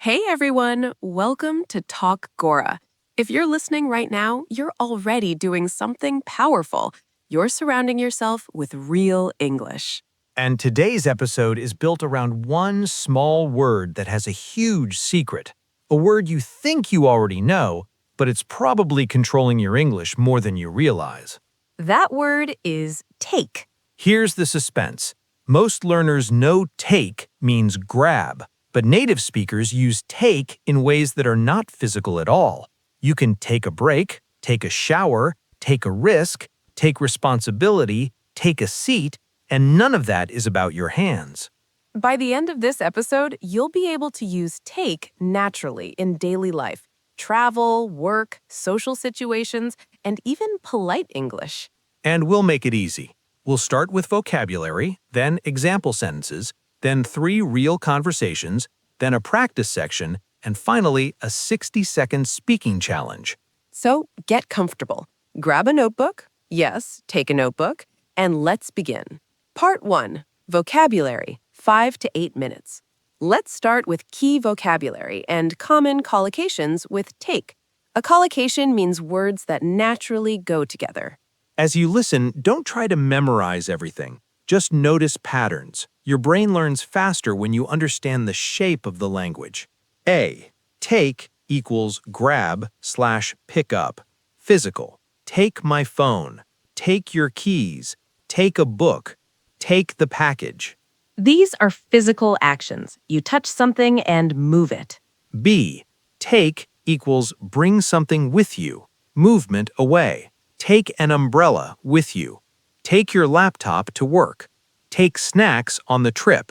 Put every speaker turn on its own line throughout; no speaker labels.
Hey everyone, welcome to Talk Gora. If you're listening right now, you're already doing something powerful. You're surrounding yourself with real English.
And today's episode is built around one small word that has a huge secret. A word you think you already know, but it's probably controlling your English more than you realize.
That word is take.
Here's the suspense. Most learners know take means grab, but native speakers use take in ways that are not physical at all. You can take a break, take a shower, take a risk, take responsibility, take a seat, and none of that is about your hands.
By the end of this episode, you'll be able to use take naturally in daily life, travel, work, social situations, and even polite English.
And we'll make it easy. We'll start with vocabulary, then example sentences, then 3 real conversations, then a practice section, and finally a 60-second speaking challenge.
So get comfortable. Grab a notebook. Yes, take a notebook. And let's begin. Part 1. Vocabulary, 5 to 8 minutes. Let's start with key vocabulary and common collocations with take. A collocation means words that naturally go together.
As you listen, don't try to memorize everything. Just notice patterns. Your brain learns faster when you understand the shape of the language. A. Take equals grab/pick up. Physical. Take my phone. Take your keys. Take a book. Take the package.
These are physical actions. You touch something and move it.
B. Take equals bring something with you. Movement away. Take an umbrella with you. Take your laptop to work. Take snacks on the trip.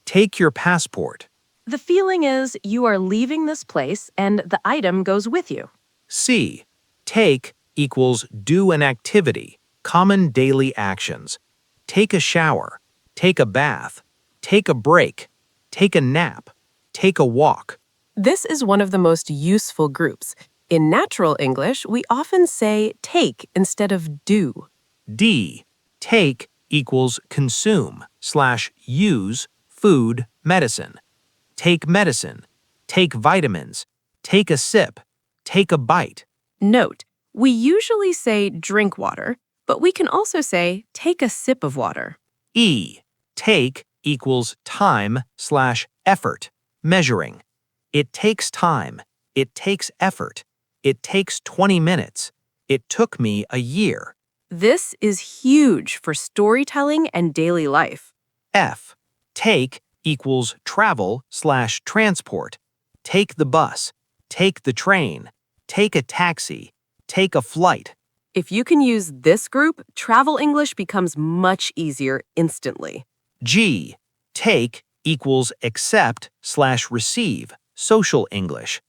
Take your passport.
The feeling is you are leaving this place and the item goes with you.
C. Take equals do an activity. Common daily actions. Take a shower. Take a bath. Take a break. Take a nap. Take a walk.
This is one of the most useful groups. In natural English, we often say take instead of do.
D. Take equals consume/use food, medicine. Take medicine. Take vitamins. Take a sip. Take a bite.
Note, we usually say drink water, but we can also say take a sip of water.
E. Take equals time/effort, measuring. It takes time. It takes effort. It takes 20 minutes. It took me a year.
This is huge for storytelling and daily life.
F. Take equals travel/transport. Take the bus. Take the train. Take a taxi. Take a flight.
If you can use this group, travel English becomes much easier instantly.
G. Take equals accept/receive, social English.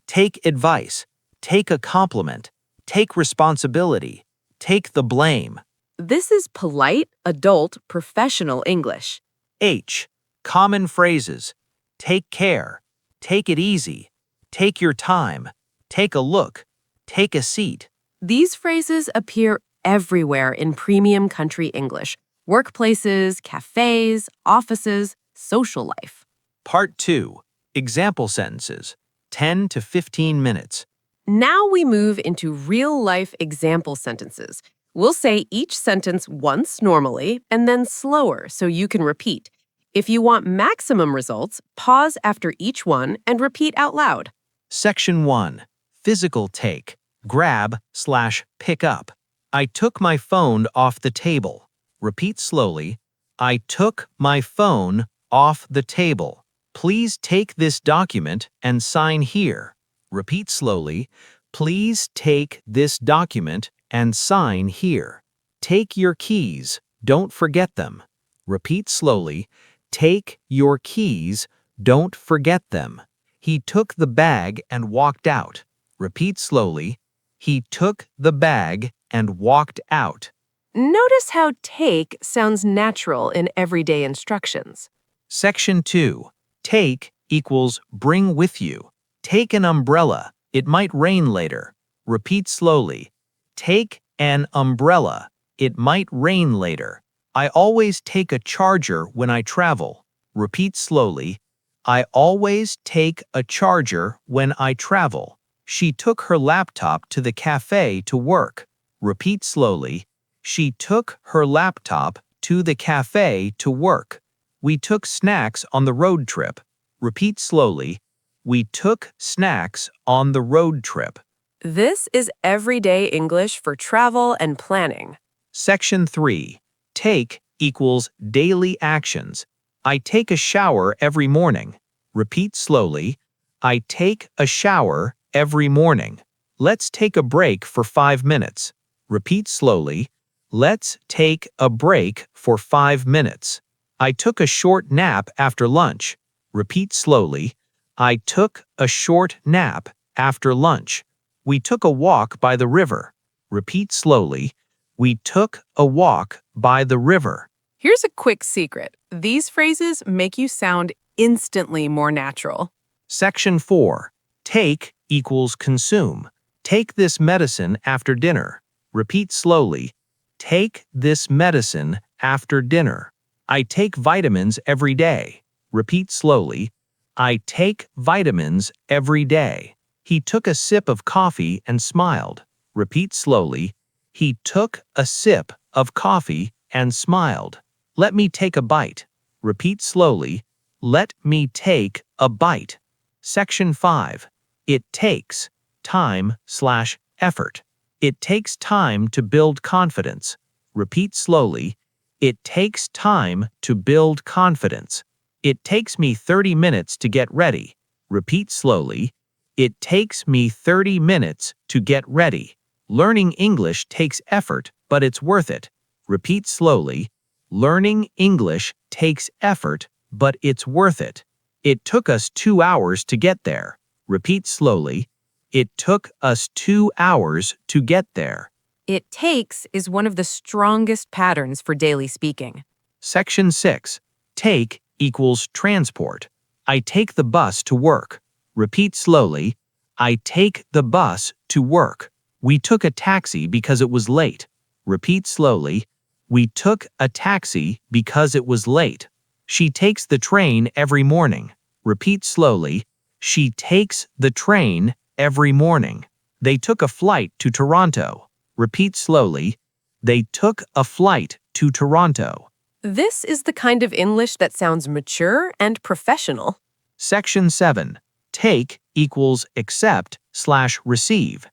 Take advice. Take a compliment. Take responsibility. Take the blame.
This is polite, adult, professional English.
H. Common phrases. Take care. Take it easy. Take your time. Take a look. Take a seat.
These phrases appear everywhere in premium country English. Workplaces, cafés, offices, social life.
Part 2. Example sentences. 10 to 15 minutes.
Now we move into real-life example sentences. We'll say each sentence once normally and then slower so you can repeat. If you want maximum results, pause after each one and repeat out loud.
Section 1. Physical take. Grab/pick up. I took my phone off the table. Repeat slowly. I took my phone off the table. Please take this document and sign here. Repeat slowly. Please take this document and sign here. Take your keys. Don't forget them. Repeat slowly. Take your keys. Don't forget them. He took the bag and walked out. Repeat slowly. He took the bag and walked out.
Notice how take sounds natural in everyday instructions.
Section 2. Take equals bring with you. Take an umbrella. It might rain later. Repeat slowly. Take an umbrella. It might rain later. I always take a charger when I travel. Repeat slowly. I always take a charger when I travel. She took her laptop to the cafe to work. Repeat slowly. She took her laptop to the cafe to work. We took snacks on the road trip. Repeat slowly. We took snacks on the road trip.
This is everyday English for travel and planning.
Section 3. Take equals daily actions. I take a shower every morning. Repeat slowly. I take a shower every morning. Let's take a break for 5 minutes. Repeat slowly. Let's take a break for 5 minutes. I took a short nap after lunch. Repeat slowly. I took a short nap after lunch. We took a walk by the river. Repeat slowly. We took a walk by the river.
Here's a quick secret. These phrases make you sound instantly more natural.
Section 4. Take equals consume. Take this medicine after dinner. Repeat slowly. Take this medicine after dinner. I take vitamins every day. Repeat slowly. I take vitamins every day. He took a sip of coffee and smiled. Repeat slowly. He took a sip of coffee and smiled. Let me take a bite. Repeat slowly. Let me take a bite. Section 5. It takes time/effort. It takes time to build confidence. Repeat slowly. It takes time to build confidence. It takes me 30 minutes to get ready. Repeat slowly. It takes me 30 minutes to get ready. Learning English takes effort, but it's worth it. Repeat slowly. Learning English takes effort, but it's worth it. It took us 2 hours to get there. Repeat slowly. It took us 2 hours to get there.
It takes is one of the strongest patterns for daily speaking.
Section 6. Take equals transport. I take the bus to work. Repeat slowly. I take the bus to work. We took a taxi because it was late. Repeat slowly. We took a taxi because it was late. She takes the train every morning. Repeat slowly. She takes the train every morning. They took a flight to Toronto. Repeat slowly. They took a flight to Toronto.
This is the kind of English that sounds mature and professional.
Section 7. Take equals accept/receive.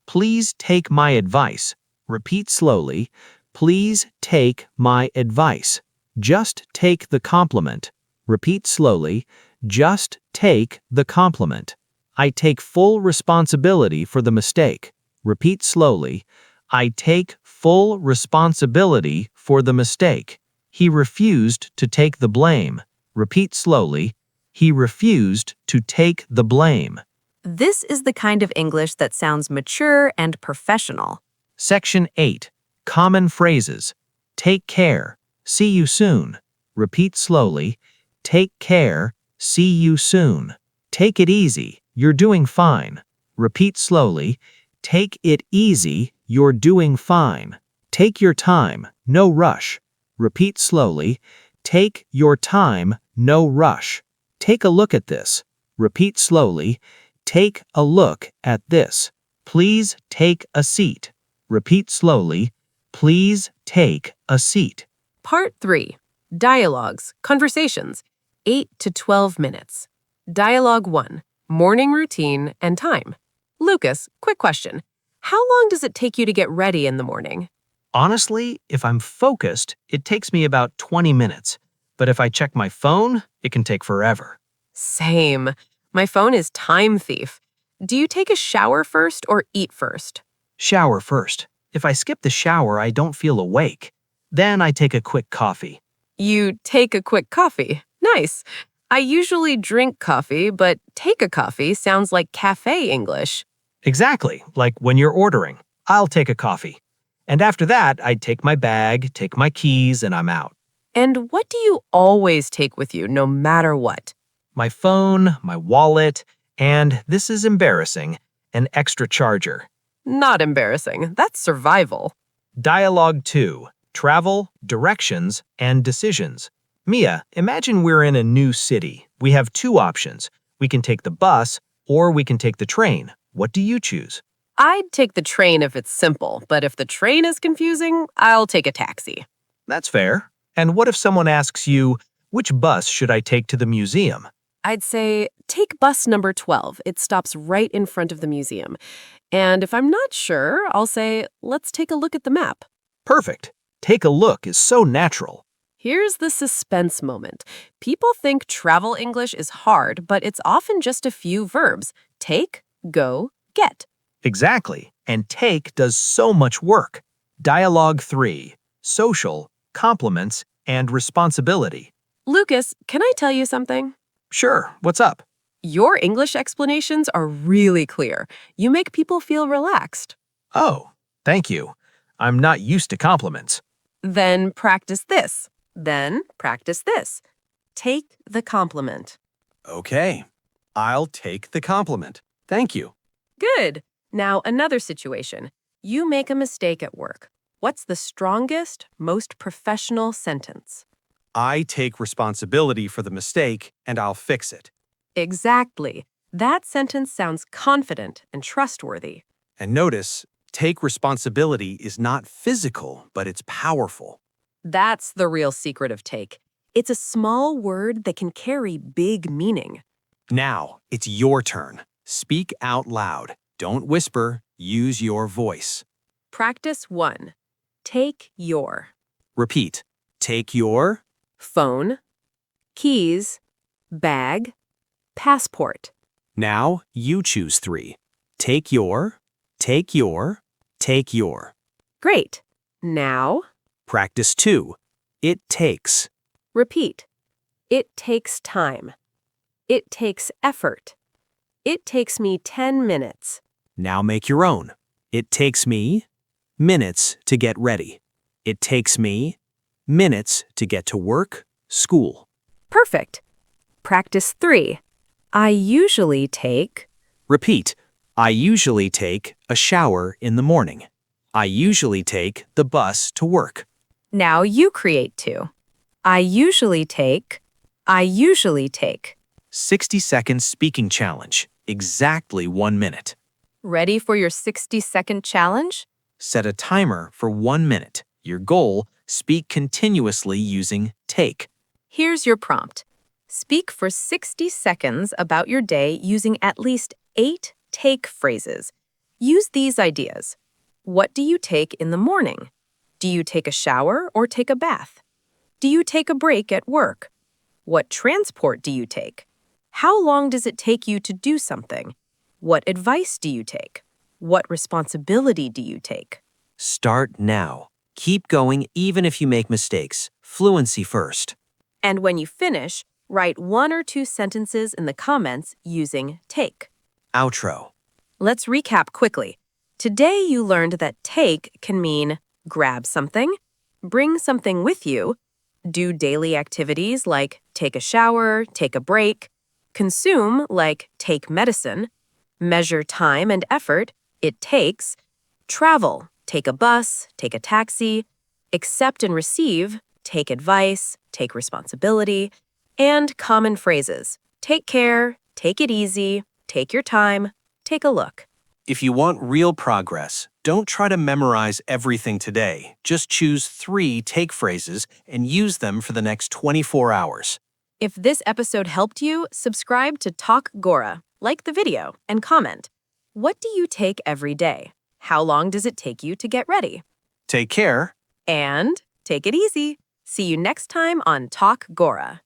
Please take my advice. Repeat slowly. Please take my advice. Just take the compliment. Repeat slowly. Just take the compliment. I take full responsibility for the mistake. Repeat slowly. I take full responsibility for the mistake. He refused to take the blame. Repeat slowly. He refused to take the blame.
This is the kind of English that sounds mature and professional.
Section 8. Common phrases. Take care. See you soon. Repeat slowly. Take care. See you soon. Take it easy. You're doing fine. Repeat slowly. Take it easy. You're doing fine. Take your time. No rush. Repeat slowly. Take your time. No rush. Take a look at this. Repeat slowly. Take a look at this. Please take a seat. Repeat slowly. Please take a seat.
Part 3. Dialogues, conversations, 8 to 12 minutes. Dialogue 1. Morning routine and time. Lucas, quick question. How long does it take you to get ready in the morning?
Honestly, if I'm focused, it takes me about 20 minutes. But if I check my phone, it can take forever.
Same. My phone is time thief. Do you take a shower first or eat first?
Shower first. If I skip the shower, I don't feel awake. Then I take a quick coffee.
You take a quick coffee. Nice. I usually drink coffee, but take a coffee sounds like cafe English.
Exactly, like when you're ordering. I'll take a coffee. And after that, I take my bag, take my keys, and I'm out.
And what do you always take with you, no matter what?
My phone, my wallet, and this is embarrassing, an extra charger.
Not embarrassing. That's survival.
Dialogue 2. Travel, directions, and decisions. Mia, imagine we're in a new city. We have two options. We can take the bus or we can take the train. What do you choose?
I'd take the train if it's simple, but if the train is confusing, I'll take a taxi.
That's fair. And what if someone asks you, which bus should I take to the museum?
I'd say, take bus number 12. It stops right in front of the museum. And if I'm not sure, I'll say, let's take a look at the map.
Perfect. Take a look is so natural.
Here's the suspense moment. People think travel English is hard, but it's often just a few verbs. Take, go, get.
Exactly. And take does so much work. Dialogue 3. Social, compliments, and responsibility.
Lucas, can I tell you something?
Sure, what's up?
Your English explanations are really clear. You make people feel relaxed.
Oh, thank you. I'm not used to compliments.
Then practice this. Then practice this. Take the compliment.
Okay, I'll take the compliment. Thank you.
Good. Now another situation. You make a mistake at work. What's the strongest, most professional sentence?
I take responsibility for the mistake and I'll fix it.
Exactly. That sentence sounds confident and trustworthy.
And notice, take responsibility is not physical, but it's powerful.
That's the real secret of take. It's a small word that can carry big meaning.
Now, it's your turn. Speak out loud. Don't whisper. Use your voice.
Practice 1. Take your
Repeat. Take your.
phone, keys, bag, passport.
Now, you choose 3. Take your. Take your. Take your.
Great. Now,
Practice 2. It takes.
repeat. It takes time. It takes effort. It takes me 10 minutes.
Now make your own. It takes me minutes to get ready. It takes me minutes to get to work, school.
Perfect. Practice 3. I usually take.
Repeat. I usually take a shower in the morning. I usually take the bus to work.
Now you create 2. I usually take.
60-second speaking challenge. Exactly 1 minute.
Ready for your 60-second challenge?
Set a timer for 1 minute. Your goal, speak continuously using take.
Here's your prompt. Speak for 60 seconds about your day using at least 8 take phrases. Use these ideas. What do you take in the morning? Do you take a shower or take a bath? Do you take a break at work? What transport do you take? How long does it take you to do something? What advice do you take? What responsibility do you take?
Start now. Keep going even if you make mistakes. Fluency first.
And when you finish, write 1 or 2 sentences in the comments using take.
Outro.
Let's recap quickly. Today you learned that take can mean grab something, bring something with you, do daily activities like take a shower, take a break, consume like take medicine, measure time and effort, it takes, travel, take a bus, take a taxi, accept and receive, take advice, take responsibility, and common phrases, take care, take it easy, take your time, take a look.
If you want real progress, don't try to memorize everything today. Just choose 3 take phrases and use them for the next 24 hours.
If this episode helped you, subscribe to Talk Gora, like the video, and comment. What do you take every day? How long does it take you to get ready?
Take care.
And take it easy. See you next time on Talk Gora.